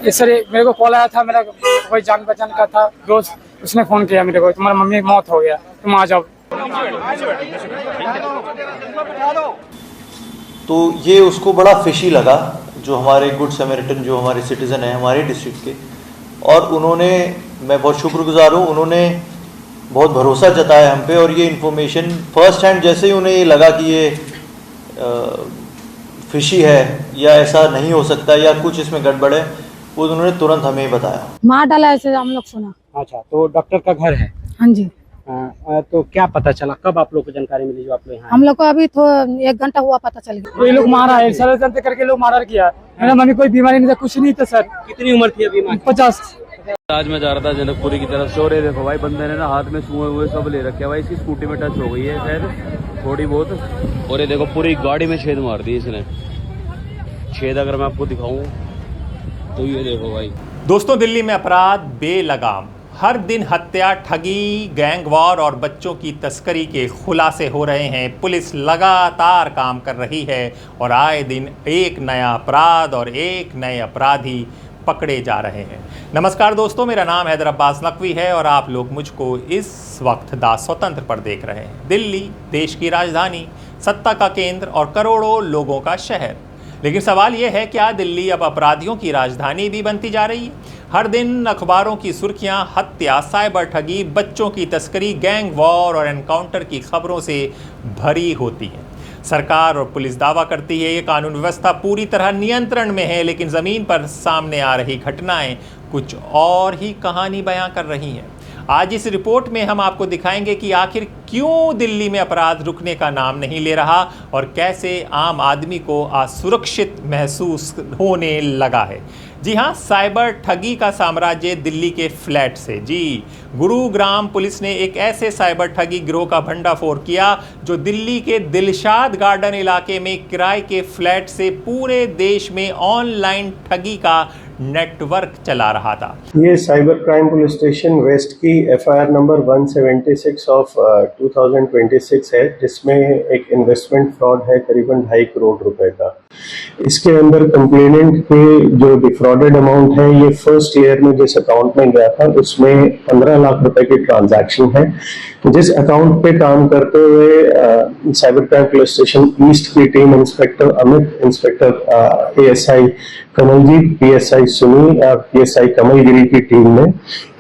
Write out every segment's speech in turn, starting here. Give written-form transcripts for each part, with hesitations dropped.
ये सर मेरे को कॉल आया था, मेरा कोई जान पहचान का था दोस्त, उसने फ़ोन किया मेरे को, तुम्हारा मम्मी की मौत हो गया, तुम आ जाओ। तो ये उसको बड़ा फिशी लगा, जो हमारे गुड समैरिटन जो हमारे सिटीज़न हैं हमारे डिस्ट्रिक्ट के, और उन्होंने, मैं बहुत शुक्रगुजार हूँ, उन्होंने बहुत भरोसा जताया हम पे। और ये इन्फॉर्मेशन फर्स्ट हैंड जैसे ही उन्हें ये लगा कि ये फिशी है या ऐसा नहीं हो सकता या कुछ इसमें गड़बड़ है, वो उन्होंने तुरंत हमें बताया। मार डाला ऐसे हम लोग सुना। अच्छा, तो डॉक्टर का घर है? हाँ जी। तो क्या पता चला, कब आप लोग को जानकारी मिली जो आप लोग यहाँ? हम लोग को अभी तो 1 घंटा हुआ पता चल गया। तो ये लोग मारा है, षड्यंत्र करके लोग मारा किया। मेरा मम्मी कोई बीमारी नहीं था, कुछ नहीं था सर। कितनी उम्र थी अभी? 50। आज मैं जा रहा था जनकपुरी की तरफ से, और ये देखो भाई बंदे ने ना हाथ में सुए हुए सब ले रखे भाई। इसकी स्कूटी में टच हो गई है शायद थोड़ी बहुत, और ये देखो पूरी गाड़ी में छेद मार दी इसने। छेद अगर मैं आपको दिखाऊं तो ये देखो भाई। दोस्तों, दिल्ली में अपराध बेलगाम, हर दिन हत्या, ठगी, गैंग वॉर और बच्चों की तस्करी के खुलासे हो रहे हैं। पुलिस लगातार काम कर रही है और आए दिन एक नया अपराध और एक नए अपराधी पकड़े जा रहे हैं। नमस्कार दोस्तों, मेरा नाम हैदर अब्बास नकवी है और आप लोग मुझको इस वक्त दा स्वतंत्र पर देख रहे हैं। दिल्ली देश की राजधानी, सत्ता का केंद्र और करोड़ों लोगों का शहर। लेकिन सवाल यह है, क्या दिल्ली अब अपराधियों की राजधानी भी बनती जा रही है? हर दिन अखबारों की सुर्खियां हत्या, साइबर ठगी, बच्चों की तस्करी, गैंग वॉर और एनकाउंटर की खबरों से भरी होती हैं। सरकार और पुलिस दावा करती है ये कानून व्यवस्था पूरी तरह नियंत्रण में है, लेकिन ज़मीन पर सामने आ रही घटनाएं कुछ और ही कहानी बयां कर रही हैं। आज इस रिपोर्ट में हम आपको दिखाएंगे कि आखिर क्यों दिल्ली में अपराध रुकने का नाम नहीं ले रहा और कैसे आम आदमी को असुरक्षित महसूस होने लगा है। जी हाँ, साइबर ठगी का साम्राज्य दिल्ली के फ्लैट से। जी, गुरुग्राम पुलिस ने एक ऐसे साइबर ठगी गिरोह का भंडाफोड़ किया जो दिल्ली के दिलशाद गार्डन इलाके में किराए के फ्लैट से पूरे देश में ऑनलाइन ठगी का नेटवर्क चला रहा था। ये cyber crime police station west की FIR नंबर 176 ऑफ 2026 है, जिसमें एक इन्वेस्टमेंट फ्रॉड है करीबन 2.5 करोड़ रुपए का। इसके अंदर कंप्लेनेंट के जो डिफ्रॉडेड अमाउंट है, ये फर्स्ट ईयर में जिस अकाउंट में गया था उसमें 15 लाख रुपए की ट्रांजैक्शन है। जिस अकाउंट पे काम करते हुए cyber crime police station east की team, inspector Amit, inspector ASI Kamaljeet, PSI Sunil और PSI कमलगिरी की टीम ने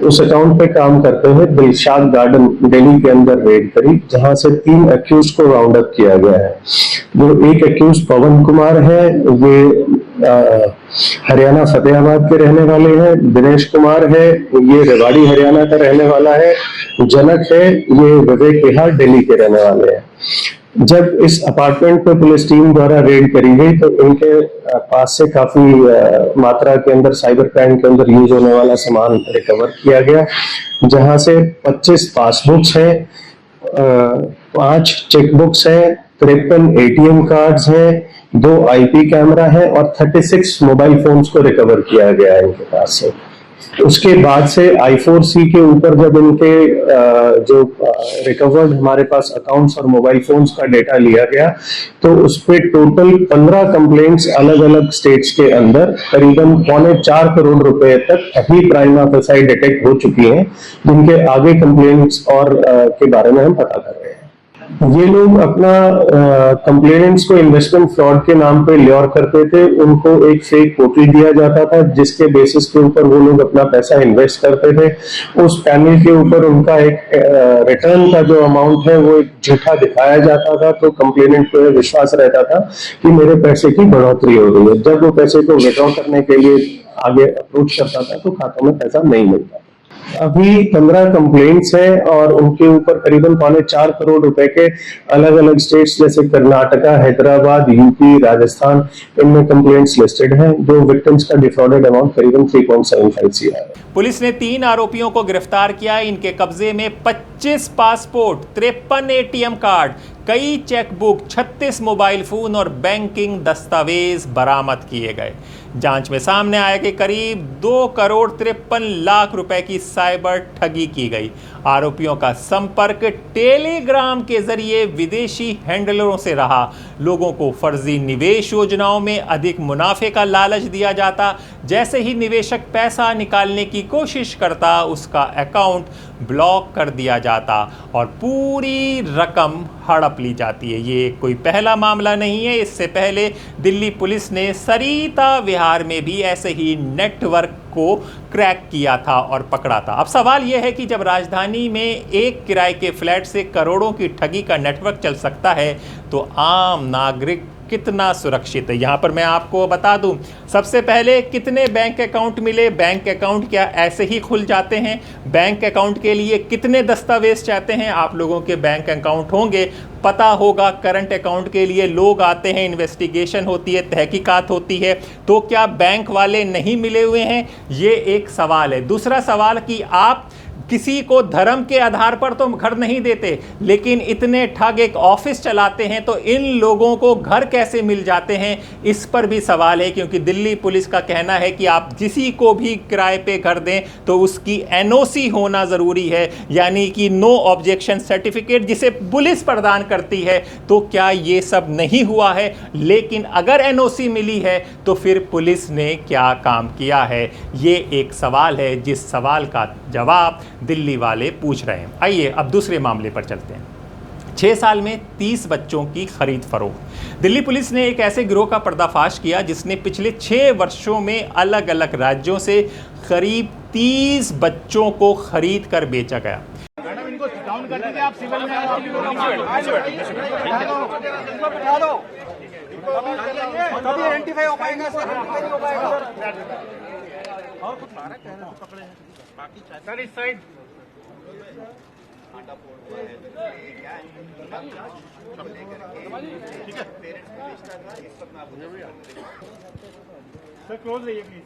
उस अकाउंट पे काम करते हुए दिलशाद गार्डन दिल्ली के अंदर रेड करी, जहां से 3 अक्यूज को राउंड अप किया गया है। जो एक अक्यूज पवन कुमार है, वे हरियाणा फतेहाबाद के रहने वाले हैं। दिनेश कुमार है, ये रेवाड़ी हरियाणा का रहने वाला है। जनक है, ये विवेक विहार दिल्ली के रहने वाले हैं। जब इस अपार्टमेंट पे पुलिस टीम द्वारा रेड करी गई तो इनके पास से काफी मात्रा के अंदर साइबर क्राइम के अंदर यूज होने वाला सामान रिकवर किया गया, जहां से 25 पासबुक्स हैं, 5 चेकबुक्स हैं, 53 ATM कार्ड्स हैं, 2 IP कैमरा है और 36 मोबाइल फोन्स को रिकवर किया गया है इनके पास से। उसके बाद से I4C के ऊपर जब इनके जो रिकवर्ड हमारे पास अकाउंट्स और मोबाइल फोन्स का डेटा लिया गया तो उस पे टोटल 15 कंप्लेंट्स अलग अलग स्टेट्स के अंदर करीबन 3.25 करोड़ रुपए तक अभी प्राइमा फेसाई डिटेक्ट हो चुकी हैं, जिनके आगे कंप्लेंट्स और के बारे में हम पता कर रहे हैं। ये लोग अपना कंप्लेनेंट्स को इन्वेस्टमेंट फ्रॉड के नाम पे ल्योर करते थे। उनको एक फेक पोर्टल दिया जाता था जिसके बेसिस के ऊपर वो लोग अपना पैसा इन्वेस्ट करते थे। उस पैनल के ऊपर उनका एक रिटर्न का जो अमाउंट है वो एक झूठा दिखाया जाता था, तो कंप्लेनेंट को विश्वास रहता था कि मेरे पैसे की बढ़ोतरी हो रही है। जब वो पैसे को विड्रॉ करने के लिए आगे अप्रोच करता था तो खातों में पैसा नहीं मिलता। अभी 15 कंप्लेंट्स हैं और उनके ऊपर करीबन 4.25 करोड़ रुपए के अलग अलग स्टेट्स जैसे कर्नाटका, हैदराबाद, यूपी, राजस्थान, इनमें कंप्लेंट्स लिस्टेड हैं। जो विक्टिम्स का डिफ्रॉडेड अमाउंट करीबन 3.75 CR है। पुलिस ने 3 आरोपियों को गिरफ्तार किया। इनके कब्जे में 25 पासपोर्ट, 53 ATM कार्ड, कई चेकबुक, 36 मोबाइल फोन और बैंकिंग दस्तावेज बरामद किए गए। जांच में सामने आया कि करीब 2,53,00,000 रुपए की साइबर ठगी की गई। आरोपियों का संपर्क टेलीग्राम के जरिए विदेशी हैंडलरों से रहा। लोगों को फर्जी निवेश योजनाओं में अधिक मुनाफे का लालच दिया जाता। जैसे ही निवेशक पैसा निकालने की कोशिश करता, उसका अकाउंट ब्लॉक कर दिया जाता और पूरी रकम हड़प ली जाती है। ये कोई पहला मामला नहीं है। इससे पहले दिल्ली पुलिस ने सरिता विहार में भी ऐसे ही नेटवर्क को क्रैक किया था और पकड़ा था। अब सवाल यह है कि जब राजधानी में एक किराए के फ्लैट से करोड़ों की ठगी का नेटवर्क चल सकता है, तो आम नागरिक कितना सुरक्षित है। यहाँ पर मैं आपको बता दूं, सबसे पहले कितने बैंक अकाउंट मिले? बैंक अकाउंट क्या ऐसे ही खुल जाते हैं? बैंक अकाउंट के लिए कितने दस्तावेज चाहते हैं? आप लोगों के बैंक अकाउंट होंगे, पता होगा। करंट अकाउंट के लिए लोग आते हैं, इन्वेस्टिगेशन होती है, तहकीकात होती है, तो क्या बैंक वाले नहीं मिले हुए हैं? ये एक सवाल है। दूसरा सवाल कि आप किसी को धर्म के आधार पर तो घर नहीं देते, लेकिन इतने ठग एक ऑफिस चलाते हैं, तो इन लोगों को घर कैसे मिल जाते हैं? इस पर भी सवाल है, क्योंकि दिल्ली पुलिस का कहना है कि आप किसी को भी किराए पे घर दें तो उसकी एनओसी होना ज़रूरी है, यानी कि नो ऑब्जेक्शन सर्टिफिकेट, जिसे पुलिस प्रदान करती है। तो क्या ये सब नहीं हुआ है? लेकिन अगर एनओसी मिली है तो फिर पुलिस ने क्या काम किया है? ये एक सवाल है, जिस सवाल का जवाब दिल्ली वाले पूछ रहे हैं। आइए अब दूसरे मामले पर चलते हैं। 6 साल में 30 बच्चों की खरीद फरोख्त। दिल्ली पुलिस ने एक ऐसे गिरोह का पर्दाफाश किया जिसने पिछले 6 वर्षों में अलग अलग राज्यों से करीब 30 बच्चों को खरीद कर बेचा गया। सर इस साइड सर क्लोज रहिए प्लीज।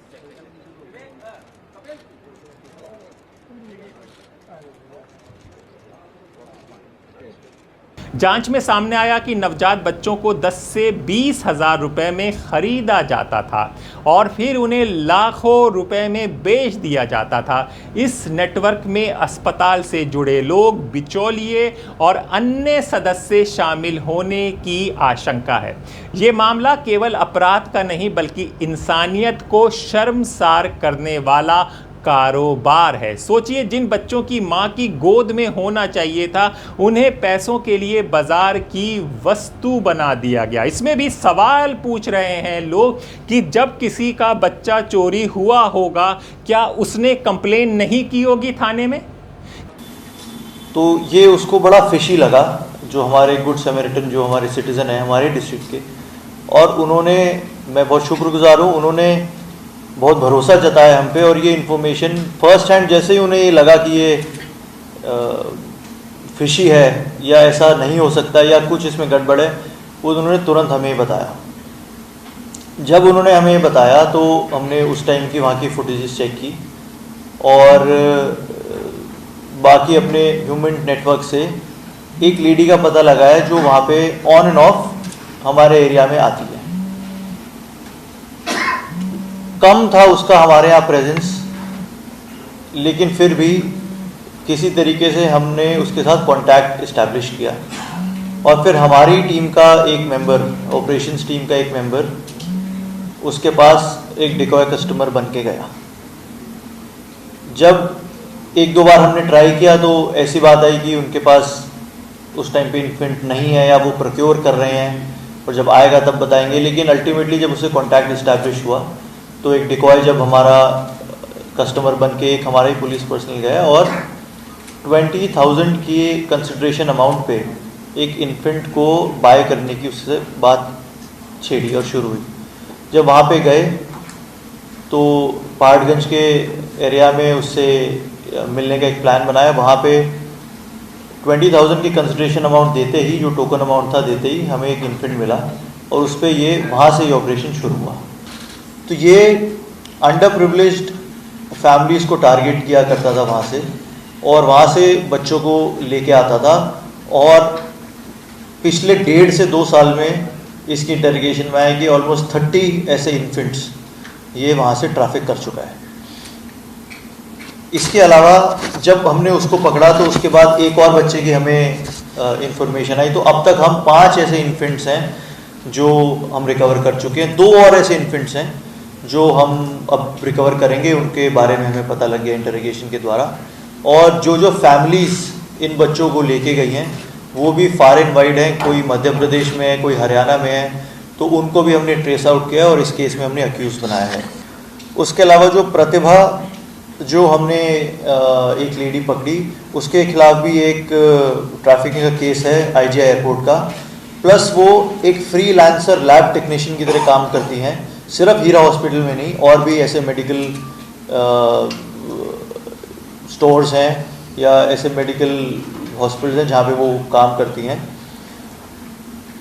जांच में सामने आया कि नवजात बच्चों को 10 से 20 हज़ार रुपए में खरीदा जाता था और फिर उन्हें लाखों रुपए में बेच दिया जाता था। इस नेटवर्क में अस्पताल से जुड़े लोग, बिचौलिए और अन्य सदस्य शामिल होने की आशंका है। ये मामला केवल अपराध का नहीं, बल्कि इंसानियत को शर्मसार करने वाला कारोबार है। सोचिए, जिन बच्चों की मां की गोद में होना चाहिए था, उन्हें पैसों के लिए बाजार की वस्तु बना दिया गया। इसमें भी सवाल पूछ रहे हैं लोग कि जब किसी का बच्चा चोरी हुआ होगा, क्या उसने कंप्लेन नहीं की होगी थाने में? तो ये उसको बड़ा फिशी लगा, जो हमारे गुड समैरिटन, जो हमारे सिटीज़न हैं हमारे डिस्ट्रिक्ट के, और उन्होंने, मैं बहुत शुक्रगुजार हूँ, उन्होंने बहुत भरोसा जताया हम पे। और ये इन्फॉर्मेशन फर्स्ट हैंड जैसे ही उन्हें ये लगा कि ये फिशी है या ऐसा नहीं हो सकता या कुछ इसमें गड़बड़ है, वो उन्होंने तुरंत हमें बताया। जब उन्होंने हमें बताया तो हमने उस टाइम की वहाँ की फुटेजेस चेक की और बाकी अपने ह्यूमन नेटवर्क से एक लेडी का पता लगाया जो वहाँ पे ऑन एंड ऑफ हमारे एरिया में आती है। कम था उसका हमारे यहाँ प्रेजेंस, लेकिन फिर भी किसी तरीके से हमने उसके साथ कांटेक्ट इस्टेब्लिश किया और फिर हमारी टीम का एक मेंबर, ऑपरेशंस टीम का एक मेंबर उसके पास एक डिकॉय कस्टमर बन के गया। जब 1-2 बार हमने ट्राई किया तो ऐसी बात आई कि उनके पास उस टाइम पे इन्फेंट नहीं है या वो प्रोक्योर कर रहे हैं और जब आएगा तब बताएंगे। लेकिन अल्टीमेटली जब उससे कांटेक्ट इस्टेब्लिश हुआ तो एक डिकॉय जब हमारा कस्टमर बन के एक हमारा ही पुलिस पर्सनल गया और 20,000 की कंसिडरेशन अमाउंट पे एक इन्फेंट को बाय करने की उससे बात छेड़ी और शुरू हुई। जब वहाँ पे गए तो पहाड़गंज के एरिया में उससे मिलने का एक प्लान बनाया। वहाँ पे 20,000 की कंसिडरेशन अमाउंट देते ही, जो टोकन अमाउंट था देते ही, हमें एक इन्फेंट मिला और उस पर ये वहाँ से ये ऑपरेशन शुरू हुआ। तो ये अंडर प्रिविलेज्ड फैमिलीज़ को टारगेट किया करता था वहाँ से और वहाँ से बच्चों को लेके आता था और पिछले 1.5 से 2 साल में इसकी इंटरोगेशन में आया कि ऑलमोस्ट 30 ऐसे इन्फेंट्स ये वहाँ से ट्रैफिक कर चुका है। इसके अलावा जब हमने उसको पकड़ा तो उसके बाद एक और बच्चे की हमें इंफॉर्मेशन आई, तो अब तक हम 5 ऐसे इन्फेंट्स हैं जो हम रिकवर कर चुके हैं। 2 और ऐसे इन्फेंट्स हैं जो हम अब रिकवर करेंगे, उनके बारे में हमें पता लग गया इंटरोगेशन के द्वारा। और जो फैमिलीज़ इन बच्चों को लेके गई हैं वो भी फार एंड वाइड हैं, कोई मध्य प्रदेश में है, कोई हरियाणा में है, तो उनको भी हमने ट्रेस आउट किया और इस केस में हमने अक्यूज़ बनाया है। उसके अलावा जो प्रतिभा जो हमने एक लेडी पकड़ी, उसके खिलाफ भी एक ट्रैफिकिंग का केस है IGI एयरपोर्ट का। प्लस वो एक फ्रीलांसर लैब टेक्नीशियन की तरह काम करती हैं, सिर्फ हीरा हॉस्पिटल में नहीं, और भी ऐसे मेडिकल स्टोर्स हैं या ऐसे मेडिकल हॉस्पिटल हैं जहाँ पे वो काम करती हैं।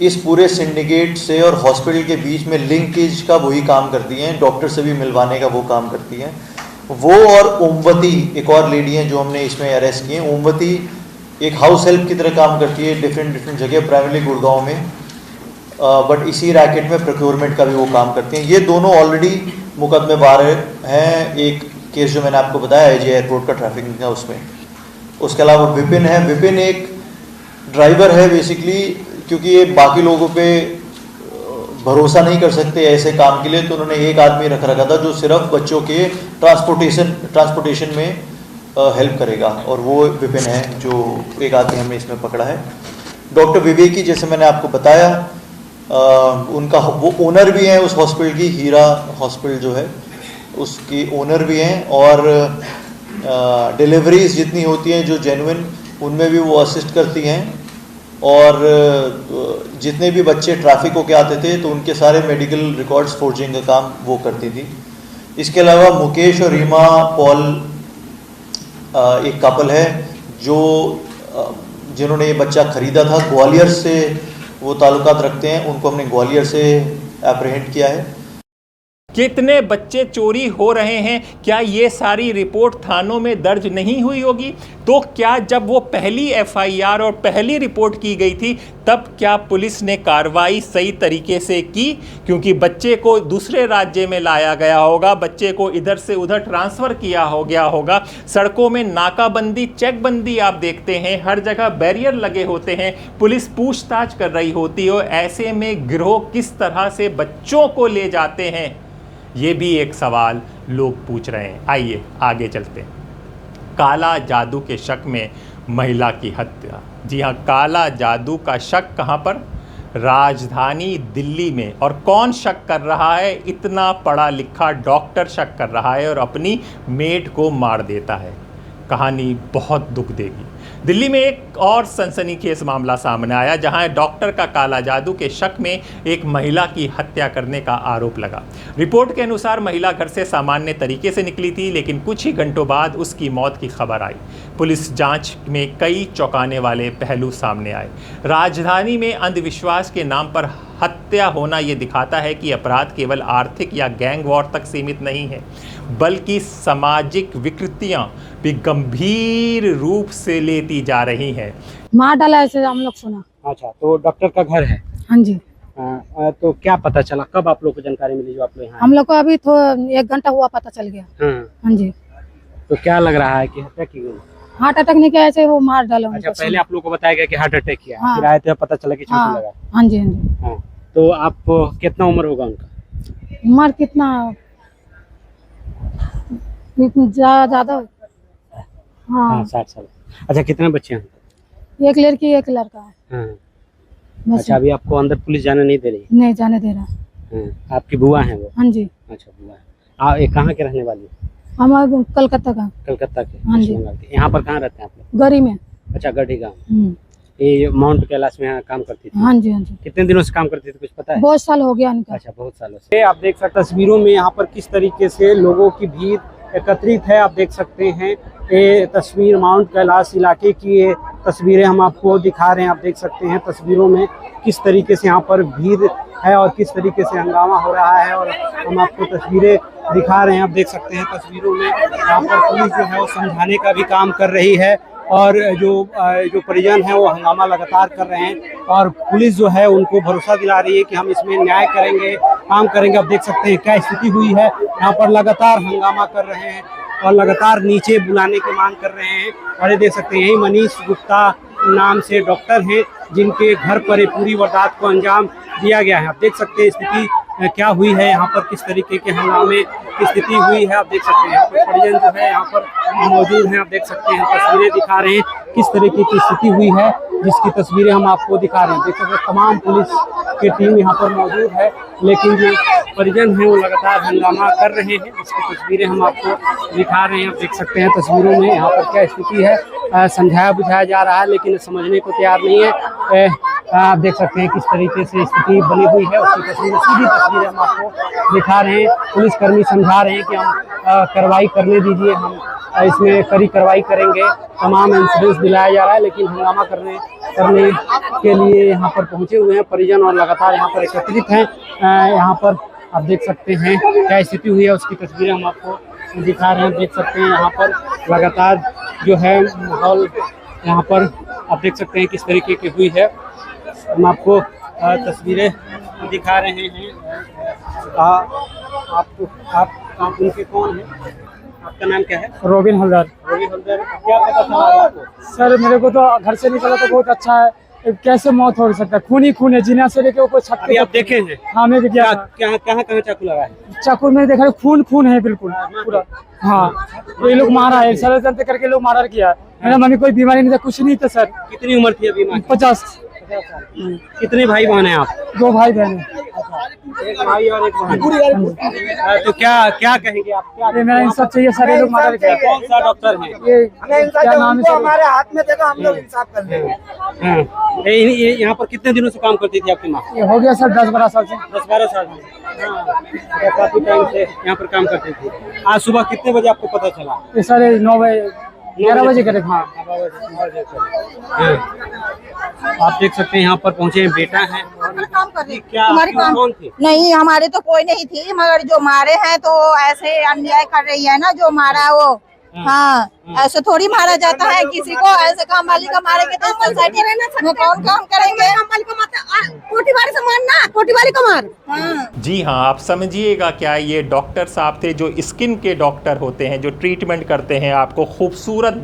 इस पूरे सिंडिकेट से और हॉस्पिटल के बीच में लिंकेज का वही काम करती हैं, डॉक्टर से भी मिलवाने का वो काम करती हैं। वो और ओमवती एक और लेडी हैं जो हमने इसमें अरेस्ट की हैं। ओमवती एक हाउस हेल्प की तरह काम करती है डिफरेंट जगह, प्राइमरी गुड़गांव में, बट इसी रैकेट में प्रोक्योरमेंट का भी वो काम करती हैं। ये दोनों ऑलरेडी मुकदमे बाहर हैं। एक केस जो मैंने आपको बताया IGI एयरपोर्ट का ट्रैफिकिंग का, उसमें। उसके अलावा विपिन है। विपिन एक ड्राइवर है बेसिकली, क्योंकि ये बाकी लोगों पे भरोसा नहीं कर सकते ऐसे काम के लिए, तो उन्होंने एक आदमी रखा था जो सिर्फ बच्चों के ट्रांसपोर्टेशन में हेल्प करेगा, और वो विपिन है जो एक आदमी हमने इसमें पकड़ा है। डॉक्टर विवेकी, जैसे मैंने आपको बताया, उनका वो ओनर भी हैं उस हॉस्पिटल की, हीरा हॉस्पिटल जो है उसकी ओनर भी हैं, और डिलीवरीज जितनी होती हैं जो जेन्युइन, उनमें भी वो असिस्ट करती हैं। और जितने भी बच्चे ट्रैफिक होके आते थे तो उनके सारे मेडिकल रिकॉर्ड्स फोर्जिंग का काम वो करती थी। इसके अलावा मुकेश और रीमा पॉल एक कपल है जो जिन्होंने ये बच्चा ख़रीदा था, ग्वालियर से वो ताल्लुकात रखते हैं, उनको हमने ग्वालियर से एप्रीहेंड किया है। कितने बच्चे चोरी हो रहे हैं, क्या ये सारी रिपोर्ट थानों में दर्ज नहीं हुई होगी? तो क्या जब वो पहली FIR और पहली रिपोर्ट की गई थी तब क्या पुलिस ने कार्रवाई सही तरीके से की? क्योंकि बच्चे को दूसरे राज्य में लाया गया होगा, बच्चे को इधर से उधर ट्रांसफ़र किया हो गया होगा, सड़कों में नाकाबंदी, चेकबंदी आप देखते हैं, हर जगह बैरियर लगे होते हैं, पुलिस पूछताछ कर रही होती हो, ऐसे में गिरोह किस तरह से बच्चों को ले जाते हैं, ये भी एक सवाल लोग पूछ रहे हैं। आइए आगे चलते हैं। काला जादू के शक में महिला की हत्या। जी हाँ, काला जादू का शक कहाँ पर? राजधानी दिल्ली में। और कौन शक कर रहा है? इतना पढ़ा लिखा डॉक्टर शक कर रहा है और अपनी मेड को मार देता है। कहानी बहुत दुख देगी। दिल्ली में एक और सनसनीखेज मामला सामने आया जहां डॉक्टर का काला जादू के शक में एक महिला की हत्या करने का आरोप लगा। रिपोर्ट के अनुसार महिला घर से सामान्य तरीके से निकली थी, लेकिन कुछ ही घंटों बाद उसकी मौत की खबर आई। पुलिस जांच में कई चौंकाने वाले पहलू सामने आए। राजधानी में अंधविश्वास के नाम पर हत्या होना ये दिखाता है कि अपराध केवल आर्थिक या गैंग वॉर तक सीमित नहीं है, बल्कि सामाजिक विकृतियां भी गंभीर रूप से लेती जा रही हैं। मार डाला ऐसे हम लोग सुना। अच्छा, तो डॉक्टर का घर है? हाँ जी। तो क्या पता चला, कब आप लोग को जानकारी मिली जो आप लोग यहाँ? हम लोग को अभी तो 1 घंटा हुआ पता चल गया। हाँ जी। तो क्या लग रहा है कि हत्या की गई? हार्ट अटैक नहीं किया, ऐसे वो मार डाला। अच्छा, पहले आप लोग को बताया गया कि हार्ट अटैक किया, हाँ। फिर आए थे पता चला कि चोट लगा। हाँ जी, हाँ जी। हाँ, तो आप कितना उम्र होगा उनका? उम्र कितना ज्यादा? हाँ 60 साल। अच्छा, कितने बच्चे हैं? 1 लड़की 1 लड़का है। हाँ। बस। अच्छा, अभी आपको अंदर पुलिस जाने नहीं दे रही? नहीं जाने दे रहा। हाँ। आपकी बुआ है वो? हाँ जी। अच्छा, बुआ है। आप ये कहाँ के रहने वाली? हम कलकत्ता का। कलकत्ता के? हाँ जी। यहाँ पर कहाँ रहते हैं आप लोग? गरी में। अच्छा, गढ़ी गाँव। ये माउंट कैलाश में काम करती थी? हाँ जी, हाँ जी। कितने दिनों से काम करती थी, कुछ पता है? बहुत साल हो गया इनका। अच्छा, बहुत सालों से। आप देख सकते तस्वीरों में यहाँ पर किस तरीके से लोगों की भीड़ एकत्रित है। आप देख सकते हैं ये तस्वीर माउंट कैलाश इलाके की ये तस्वीरें हम आपको दिखा रहे हैं। आप देख सकते हैं तस्वीरों में किस तरीके से यहाँ पर भीड़ है और किस तरीके से हंगामा हो रहा है, और हम आपको तस्वीरें दिखा रहे हैं। आप देख सकते हैं तस्वीरों में यहाँ पर पुलिस जो है वो समझाने का भी काम कर रही है और जो परिजन हैं वो हंगामा लगातार कर रहे हैं और पुलिस जो है उनको भरोसा दिला रही है कि हम इसमें न्याय करेंगे, काम करेंगे। आप देख सकते हैं क्या स्थिति हुई है, यहाँ पर लगातार हंगामा कर रहे हैं और लगातार नीचे बुलाने की मांग कर रहे हैं। और ये देख सकते हैं यही मनीष गुप्ता नाम से डॉक्टर हैं जिनके घर पर ये पूरी वारदात को अंजाम दिया गया है। आप देख सकते हैं स्थिति क्या हुई है, यहाँ पर किस तरीके के हंगामे की स्थिति हुई है। आप देख सकते हैं यहाँ पर परिजन जो है यहाँ पर मौजूद हैं। आप देख सकते हैं तस्वीरें दिखा रहे हैं किस तरीके की स्थिति हुई है, जिसकी तस्वीरें हम आपको दिखा रहे हैं। देख सकते हैं तमाम पुलिस की टीम यहाँ पर मौजूद है, लेकिन जो परिजन हैं वो लगातार हंगामा कर रहे हैं, जिसकी तस्वीरें हम आपको दिखा रहे हैं। आप देख सकते हैं तस्वीरों में यहाँ पर क्या स्थिति है, समझाया बुझाया जा रहा है लेकिन समझने को तैयार नहीं है। आप देख सकते हैं किस तरीके से स्थिति बनी हुई है, उसकी तस्वीरें सीधी तस्वीरें हम आपको दिखा रहे हैं। पुलिसकर्मी समझा रहे हैं कि हम कार्रवाई करने दीजिए, हम इसमें कड़ी कार्रवाई करेंगे, तमाम इंश्योरेंस दिलाया जा रहा है, लेकिन हंगामा करने के लिए यहाँ पर पहुँचे हुए हैं परिजन और लगातार यहाँ पर एकत्रित हैं। यहाँ पर आप देख सकते हैं क्या स्थिति हुई है, उसकी तस्वीरें हम आपको दिखा रहे हैं। देख सकते हैं यहाँ पर लगातार जो है माहौल यहाँ पर आप देख सकते हैं किस तरीके की हुई है। हम आपको तस्वीरें दिखा रहे हैं। आप उनके कौन हैं? आपका नाम क्या है? रोबिन हलदर। रोबिन हलदर, क्या पता चला आपको? सर मेरे को तो घर से निकला तो बहुत अच्छा है, कैसे मौत हो सकता है, खून ही खून है, जीना से लेके कोई छत अभी आप देखे हैं? हाँ मैं गया, कहाँ चाकू लगा है? चाकू में देखा खून खून है बिल्कुल पूरा। हाँ ये लोग मारा है, षड्यंत्र करके लोग मारा किया। मेरा मम्मी कोई बीमारी नहीं था, कुछ नहीं था सर। कितनी उम्र थी अभी? 50। कितने भाई बहन हैं आप? 2 भाई बहन। एक भाई और एक बहन। तो क्या कहेंगे आप? क्या मेरा इंसाफ चाहिए सर, ये लोग मारा किया। कौन सा डॉक्टर है? ये क्या नाम है? हमारे हाथ में देगा, हम लोग इंसाफ कर लेंगे। ये यहाँ पर कितने दिनों से काम करती थी आपकी माँ? ये हो गया सर 10-12 साल से। 10-12 साल से काफी टाइम से यहाँ पर काम करती थी। आज सुबह कितने बजे आपको पता चला? ये सर 9 बजे 11 बजे करे। हाँ आप देख सकते हैं यहाँ पर पहुँचे हैं, बेटा है। काम कर रही क्या हमारी काम कौन थी? नहीं, हमारे तो कोई नहीं थी, मगर जो मारे हैं तो ऐसे अन्याय कर रही है ना, जो मारा है वो। हाँ ऐसे थोड़ी मारा जाता है किसी को, ऐसे काम वाली का मारेंगे तो सोसाइटी में कौन काम करेंगे? काम वाली को कोटी वाली से मारना, कोटी वाली को मार। हाँ। जी हाँ, आप समझिएगा क्या, ये डॉक्टर साहब थे जो स्किन के डॉक्टर होते हैं, जो ट्रीटमेंट करते हैं, आपको खूबसूरत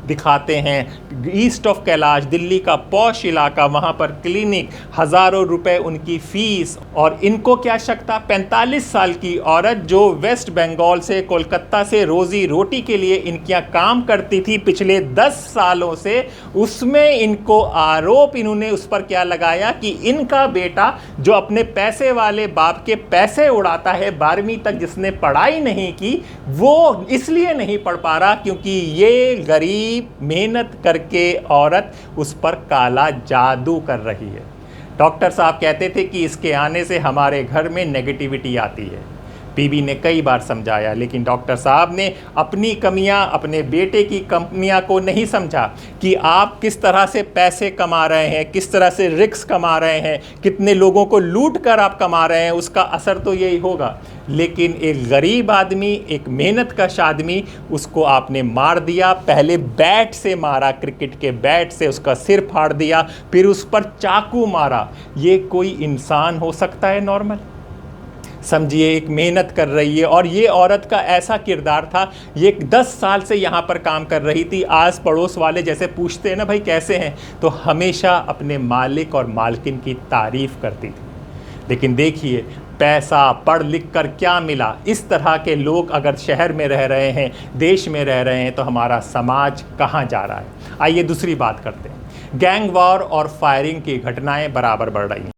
दिखाते हैं। ईस्ट ऑफ कैलाश, दिल्ली का पॉश इलाका, वहाँ पर क्लिनिक, हज़ारों रुपए उनकी फ़ीस। और इनको क्या शक था, 45 साल की औरत जो वेस्ट बंगाल से, कोलकाता से रोज़ी रोटी के लिए इनकी काम करती थी पिछले 10 सालों से, उसमें इनको आरोप इन्होंने उस पर क्या लगाया कि इनका बेटा जो अपने पैसे वाले बाप के पैसे उड़ाता है, 12वीं तक जिसने पढ़ाई नहीं की, वो इसलिए नहीं पढ़ पा रहा क्योंकि ये गरीब मेहनत करके औरत उस पर काला जादू कर रही है। डॉक्टर साहब कहते थे कि इसके आने से हमारे घर में नेगेटिविटी आती है। बीबी ने कई बार समझाया, लेकिन डॉक्टर साहब ने अपनी कमियां, अपने बेटे की कमियां को नहीं समझा कि आप किस तरह से पैसे कमा रहे हैं, किस तरह से रिस्क कमा रहे हैं, कितने लोगों को लूट कर आप कमा रहे हैं, उसका असर तो यही होगा। लेकिन एक गरीब आदमी, एक मेहनतकश आदमी, उसको आपने मार दिया। पहले बैट से मारा, क्रिकेट के बैट से उसका सिर फाड़ दिया, फिर उस पर चाकू मारा। ये कोई इंसान हो सकता है नॉर्मल? समझिए, एक मेहनत कर रही है। और ये औरत का ऐसा किरदार था, ये 10 साल से यहाँ पर काम कर रही थी। आस पड़ोस वाले जैसे पूछते हैं ना, भाई कैसे हैं, तो हमेशा अपने मालिक और मालकिन की तारीफ़ करती थी। लेकिन देखिए, पैसा पढ़ लिख कर क्या मिला। इस तरह के लोग अगर शहर में रह रहे हैं, देश में रह रहे हैं, तो हमारा समाज कहाँ जा रहा है। आइए दूसरी बात करते हैं। गैंग वॉर और फायरिंग की घटनाएं बराबर बढ़ रही हैं।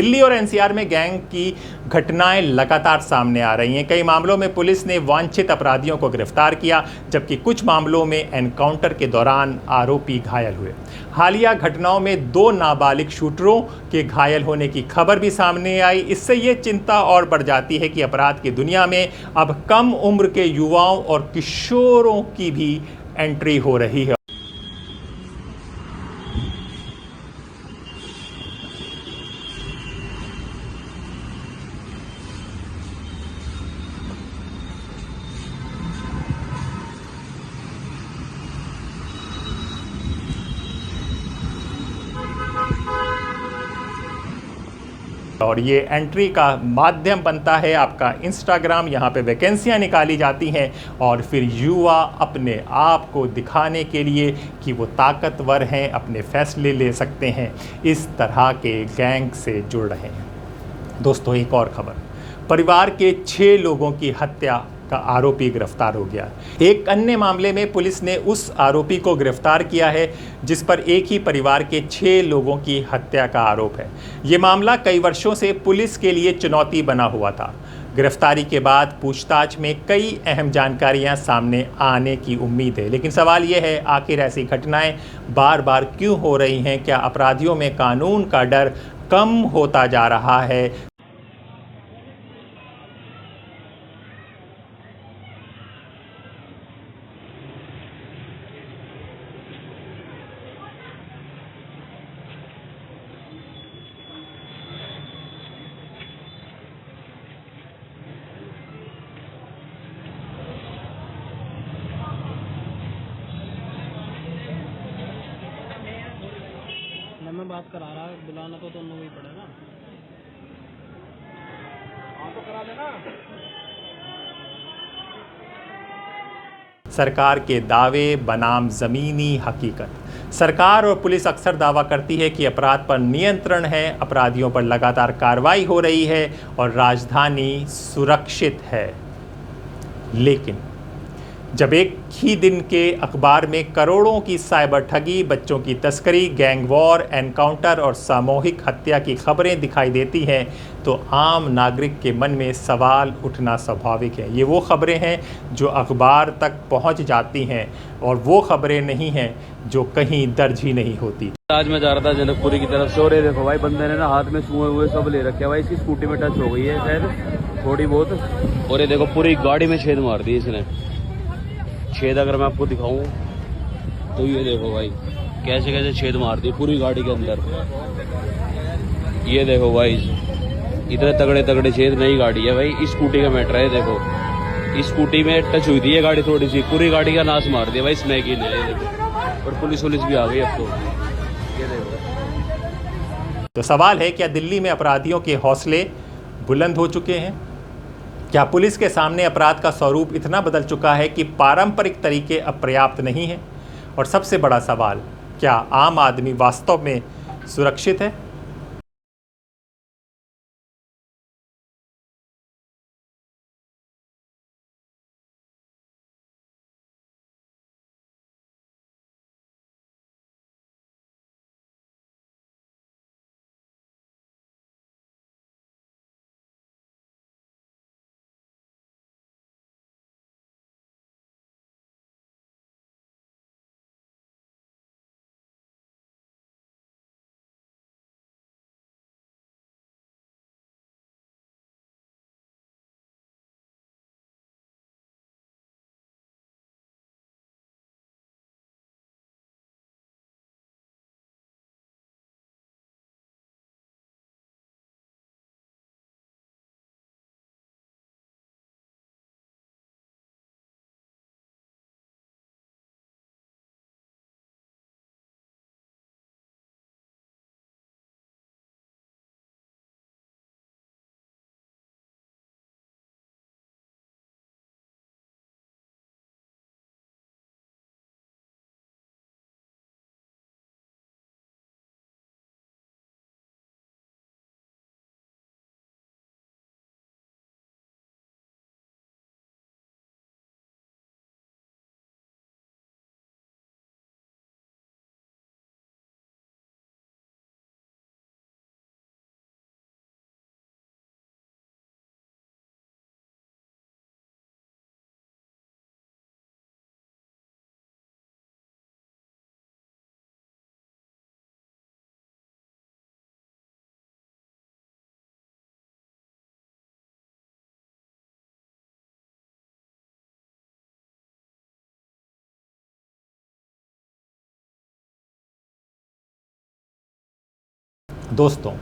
दिल्ली और एनसीआर में गैंग की घटनाएं लगातार सामने आ रही हैं। कई मामलों में पुलिस ने वांछित अपराधियों को गिरफ्तार किया, जबकि कुछ मामलों में एनकाउंटर के दौरान आरोपी घायल हुए। हालिया घटनाओं में 2 नाबालिग शूटरों के घायल होने की खबर भी सामने आई। इससे ये चिंता और बढ़ जाती है कि अपराध की दुनिया में अब कम उम्र के युवाओं और किशोरों की भी एंट्री हो रही है। और ये एंट्री का माध्यम बनता है आपका इंस्टाग्राम। यहाँ पे वैकेंसियाँ निकाली जाती हैं और फिर युवा अपने आप को दिखाने के लिए कि वो ताकतवर हैं, अपने फैसले ले सकते हैं, इस तरह के गैंग से जुड़ रहे हैं। दोस्तों, एक और खबर, परिवार के 6 लोगों की हत्या का आरोपी गिरफ्तार हो गया। एक अन्य मामले में पुलिस ने उस आरोपी को गिरफ्तार किया है जिस पर एक ही परिवार के 6 लोगों की हत्या का आरोप है। ये मामला कई वर्षों से पुलिस के लिए चुनौती बना हुआ था। गिरफ्तारी के बाद पूछताछ में कई अहम जानकारियां सामने आने की उम्मीद है, लेकिन सवाल यह है, आखिर ऐसी घटनाएं बार बार क्यों हो रही हैं? क्या अपराधियों में कानून का डर कम होता जा रहा है? मैं बात करा रहा, बुलाना तो दोनों ही पड़ेगा। हाँ तो करा देना। सरकार के दावे बनाम ज़मीनी हकीकत। सरकार और पुलिस अक्सर दावा करती है कि अपराध पर नियंत्रण है, अपराधियों पर लगातार कार्रवाई हो रही है और राजधानी सुरक्षित है। लेकिन जब एक ही दिन के अखबार में करोड़ों की साइबर ठगी, बच्चों की तस्करी, गैंग वॉर, एनकाउंटर और सामूहिक हत्या की खबरें दिखाई देती हैं, तो आम नागरिक के मन में सवाल उठना स्वाभाविक है। ये वो खबरें हैं जो अखबार तक पहुंच जाती हैं और वो खबरें नहीं हैं जो कहीं दर्ज ही नहीं होती। आज मैं जा रहा था जनकपुरी की तरफ से, और ये देखो भाई, बंदे ने ना हाथ में सुए हुए सब ले रखे भाई। इसकी स्कूटी में टच हो गई है शायद थोड़ी बहुत, और ये देखो पूरी गाड़ी में छेद मार दी इसने। छेद अगर मैं आपको दिखाऊं तो ये देखो भाई, कैसे कैसे छेद मार दी पूरी गाड़ी के अंदर। ये देखो भाई, इतने तगड़े तगड़े छेद। नई गाड़ी है भाई, इस स्कूटी का मैटर है। देखो इस स्कूटी में टच हुई थी ये गाड़ी थोड़ी सी, पूरी गाड़ी का नाश मार दिया भाई स्मैगी ने। ये देखो, और पुलिस भी आ गई अब तो। ये देखो। तो सवाल है, क्या दिल्ली में अपराधियों के हौसले बुलंद हो चुके हैं? क्या पुलिस के सामने अपराध का स्वरूप इतना बदल चुका है कि पारंपरिक तरीके अब पर्याप्त नहीं हैं? और सबसे बड़ा सवाल, क्या आम आदमी वास्तव में सुरक्षित है? दोस्तों,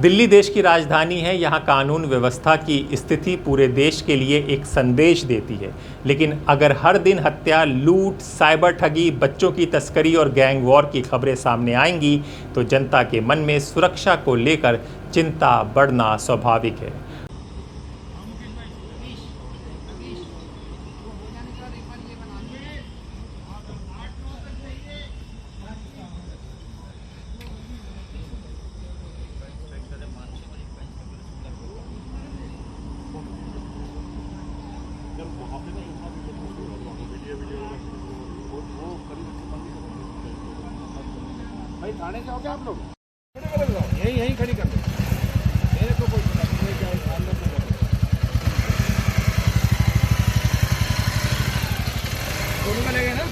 दिल्ली देश की राजधानी है। यहाँ कानून व्यवस्था की स्थिति पूरे देश के लिए एक संदेश देती है। लेकिन अगर हर दिन हत्या, लूट, साइबर ठगी, बच्चों की तस्करी और गैंग वॉर की खबरें सामने आएंगी तो जनता के मन में सुरक्षा को लेकर चिंता बढ़ना स्वाभाविक है। भाई थाने जाओगे आप लोग? यहीं खड़ी कर दो। मेरे को कोई दोनों का लगे ना?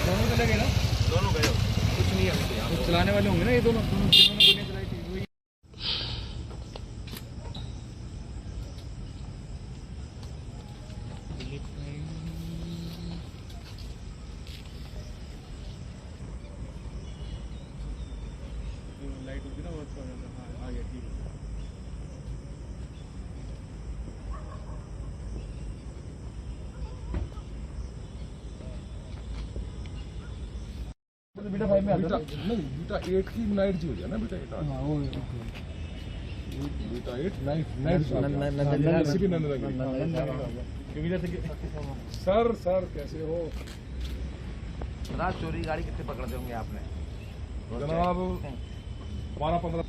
दोनों का लगे ना? दोनों गए कुछ नहीं है। कुछ चलाने वाले होंगे ना ये दोनों जिन्होंने गोलियां चलाई थी। लाइट होती ना वो आ गया ठीक है। बेटा 5 में आता नहीं, बेटा 8 की नाइट जी हो जाए ना बेटा 8। हां वो बेटा 8 नाइट सीपी नंदन क्योंकि जैसे सर कैसे हो? रात चोरी गाड़ी कितने पकड़ते होंगे आपने? जनाब 12-15।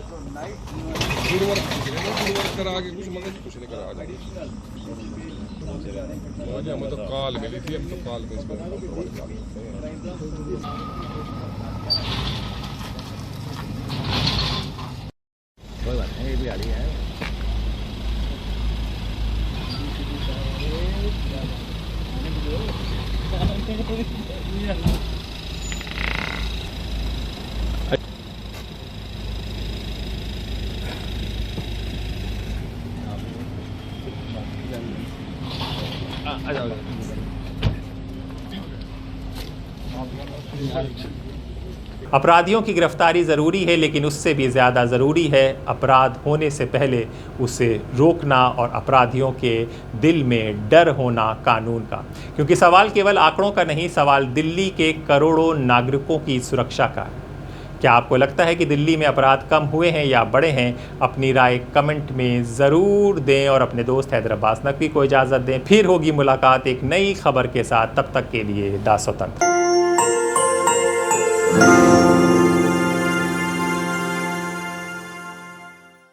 जो नाइट गुड वर्क करा आगे कुछ नहीं करा आ जाएगी। हमें तो कॉल मिली थी, हम तो कॉल पे इसको कोई बात नहीं, ये भी गाड़ी है। अपराधियों की गिरफ्तारी ज़रूरी है, लेकिन उससे भी ज़्यादा ज़रूरी है अपराध होने से पहले उसे रोकना और अपराधियों के दिल में डर होना कानून का। क्योंकि सवाल केवल आंकड़ों का नहीं, सवाल दिल्ली के करोड़ों नागरिकों की सुरक्षा का है। क्या आपको लगता है कि दिल्ली में अपराध कम हुए हैं या बढ़े हैं? अपनी राय कमेंट में ज़रूर दें और अपने दोस्त हैदर अब्बास नकवी को इजाज़त दें। फिर होगी मुलाकात एक नई खबर के साथ। तब तक के लिए दासोतंत्र।